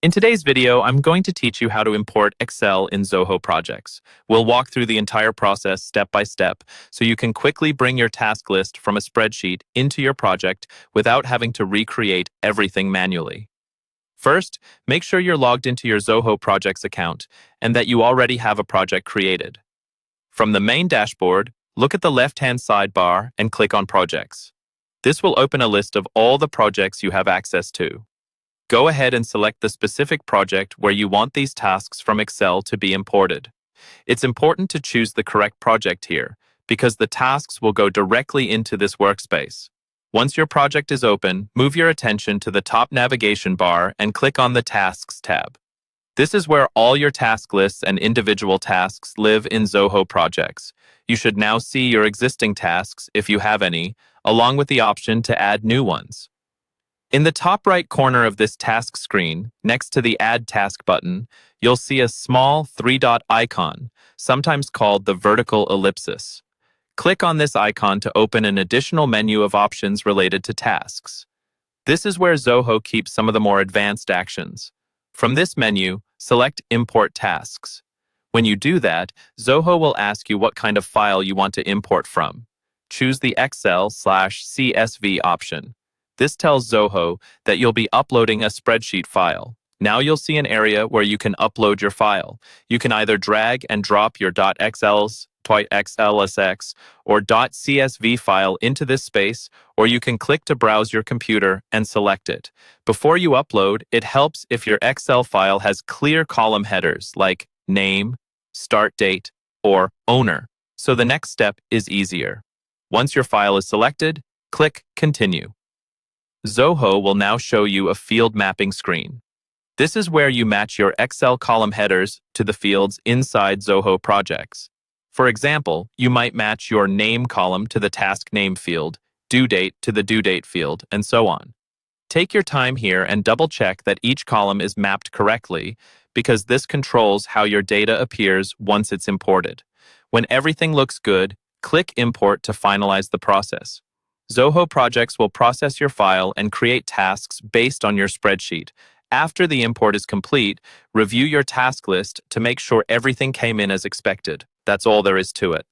In today's video, I'm going to teach you how to import Excel in Zoho Projects. We'll walk through the entire process step by step so you can quickly bring your task list from a spreadsheet into your project without having to recreate everything manually. First, make sure you're logged into your Zoho Projects account and that you already have a project created. From the main dashboard, look at the left-hand sidebar and click on Projects. This will open a list of all the projects you have access to. Go ahead and select the specific project where you want these tasks from Excel to be imported. It's important to choose the correct project here, because the tasks will go directly into this workspace. Once your project is open, move your attention to the top navigation bar and click on the Tasks tab. This is where all your task lists and individual tasks live in Zoho Projects. You should now see your existing tasks, if you have any, along with the option to add new ones. In the top right corner of this task screen, next to the Add Task button, you'll see a small three-dot icon, sometimes called the vertical ellipsis. Click on this icon to open an additional menu of options related to tasks. This is where Zoho keeps some of the more advanced actions. From this menu, select Import Tasks. When you do that, Zoho will ask you what kind of file you want to import from. Choose the Excel/CSV option. This tells Zoho that you'll be uploading a spreadsheet file. Now you'll see an area where you can upload your file. You can either drag and drop your .xls, .xlsx, or .csv file into this space, or you can click to browse your computer and select it. Before you upload, it helps if your Excel file has clear column headers like name, start date, or owner, so the next step is easier. Once your file is selected, click Continue. Zoho will now show you a field mapping screen. This is where you match your Excel column headers to the fields inside Zoho Projects. For example, you might match your name column to the task name field, due date to the due date field, and so on. Take your time here and double-check that each column is mapped correctly, because this controls how your data appears once it's imported. When everything looks good, click Import to finalize the process. Zoho Projects will process your file and create tasks based on your spreadsheet. After the import is complete, review your task list to make sure everything came in as expected. That's all there is to it.